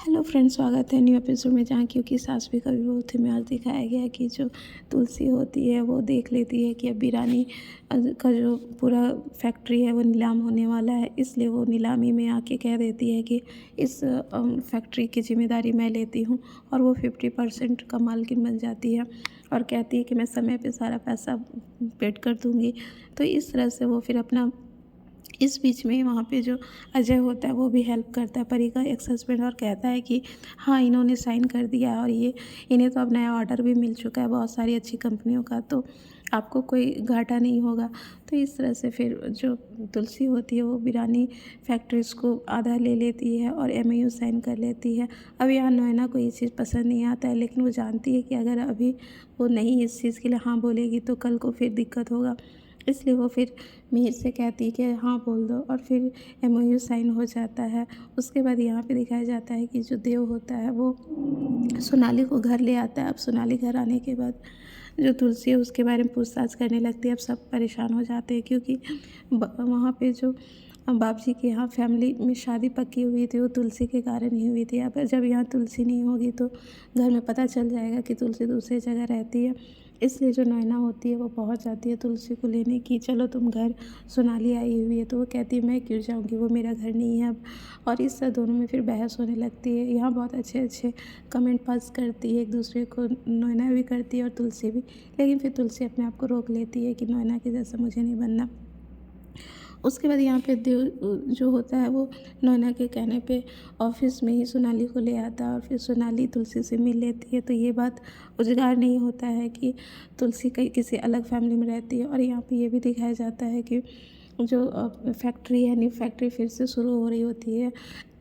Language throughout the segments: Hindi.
हेलो फ्रेंड्स, स्वागत है न्यू एपिसोड में, जहाँ क्योंकि सास भी कभी बहू थी में आज दिखाया गया है कि जो तुलसी होती है वो देख लेती है कि अब बिरानी का जो पूरा फैक्ट्री है वो नीलाम होने वाला है। इसलिए वो नीलामी में आके कह देती है कि इस फैक्ट्री की जिम्मेदारी मैं लेती हूँ, और वो 50% का मालकिन बन जाती है और कहती है कि मैं समय पे सारा पैसा पेड कर दूँगी। तो इस तरह से वो फिर अपना इस बीच में वहाँ पे जो अजय होता है वो भी हेल्प करता है परी का एक्स हस्बैंड, और कहता है कि हाँ, इन्होंने साइन कर दिया है और ये इन्हें तो अब नया ऑर्डर भी मिल चुका है बहुत सारी अच्छी कंपनियों का, तो आपको कोई घाटा नहीं होगा। तो इस तरह से फिर जो तुलसी होती है वो बिरानी फैक्ट्रीज को आधा ले लेती है और एमओयू साइन कर लेती है। अब यहाँ नैना को ये चीज़ पसंद नहीं आता है, लेकिन वो जानती है कि अगर अभी वो नहीं इस चीज़ के लिए हाँ बोलेगी तो कल को फिर दिक्कत होगा। इसलिए वो फिर मिहिर से कहती है कि हाँ बोल दो, और फिर एमओयू साइन हो जाता है। उसके बाद यहाँ पे दिखाया जाता है कि जो देव होता है वो सोनाली को घर ले आता है। अब सोनाली घर आने के बाद जो तुलसी है उसके बारे में पूछताछ करने लगती है। अब सब परेशान हो जाते हैं क्योंकि वहाँ पे जो बाप जी के यहाँ फैमिली में शादी पक्की हुई थी वो तुलसी के कारण ही हुई थी। अब जब यहाँ तुलसी नहीं होगी तो घर में पता चल जाएगा कि तुलसी दूसरी जगह रहती है। इसलिए जो नैना होती है वो पहुँच जाती है तुलसी को लेने की, चलो तुम घर, सोनाली आई हुई है। तो वो कहती है मैं क्यों जाऊँगी, वो मेरा घर नहीं है अब। और इस तरह दोनों में फिर बहस होने लगती है। यहाँ बहुत अच्छे अच्छे कमेंट पास करती है एक दूसरे को, नैना भी करती है और तुलसी भी। लेकिन फिर तुलसी अपने आप को रोक लेती है कि नैना के जैसा मुझे नहीं बनना। उसके बाद यहाँ पे देव जो होता है वो नैना के कहने पे ऑफिस में ही सोनाली को ले आता है, और फिर सोनाली तुलसी से मिल लेती है। तो ये बात उजागर नहीं होता है कि तुलसी कहीं किसी अलग फैमिली में रहती है। और यहाँ पे ये भी दिखाया जाता है कि जो फैक्ट्री है, न्यू फैक्ट्री फिर से शुरू हो रही होती है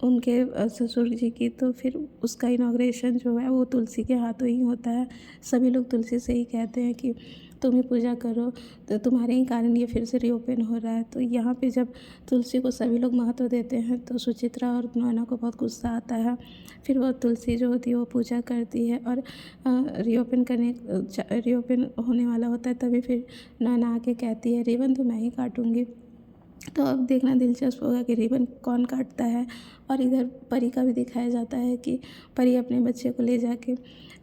उनके ससुर जी की, तो फिर उसका इनॉग्रेशन जो है वो तुलसी के हाथों ही होता है। सभी लोग तुलसी से ही कहते हैं कि तुम ही पूजा करो, तो तुम्हारे ही कारण ये फिर से रीओपन हो रहा है। तो यहाँ पे जब तुलसी को सभी लोग महत्व देते हैं तो सुचित्रा और नैना को बहुत गुस्सा आता है। फिर वो तुलसी जो होती है वो पूजा करती है और रीओपन होने वाला होता है। तभी फिर नैना आके कहती है रिबन तो मैं ही काटूँगी। तो अब देखना दिलचस्प होगा कि रिबन कौन काटता है। और इधर परी का भी दिखाया जाता है कि परी अपने बच्चे को ले जाके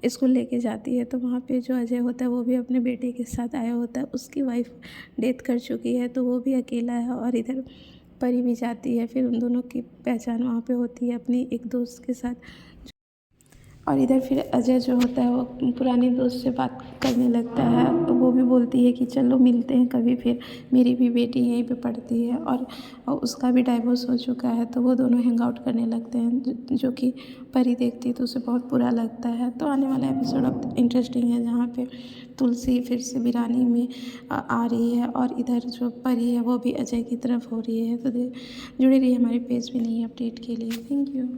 स्कूल लेके जाती है, तो वहाँ पे जो अजय होता है वो भी अपने बेटे के साथ आया होता है। उसकी वाइफ डेथ कर चुकी है तो वो भी अकेला है, और इधर परी भी जाती है। फिर उन दोनों की पहचान वहाँ पे होती है अपनी एक दोस्त के साथ। और इधर फिर अजय जो होता है वो पुराने दोस्त से बात करने लगता है। वो भी बोलती है कि चलो मिलते हैं कभी, फिर मेरी भी बेटी यहीं पे पढ़ती है और उसका भी डाइवोर्स हो चुका है। तो वो दोनों हैंग आउट करने लगते हैं, जो कि परी देखती है तो उसे बहुत बुरा लगता है। तो आने वाला एपिसोड अब इंटरेस्टिंग है, जहाँ पे तुलसी फिर से बिरानी में आ रही है और इधर जो परी है वो भी अजय की तरफ हो रही है। तो जुड़ी रही हमारे पेज में नई अपडेट के लिए। Thank you.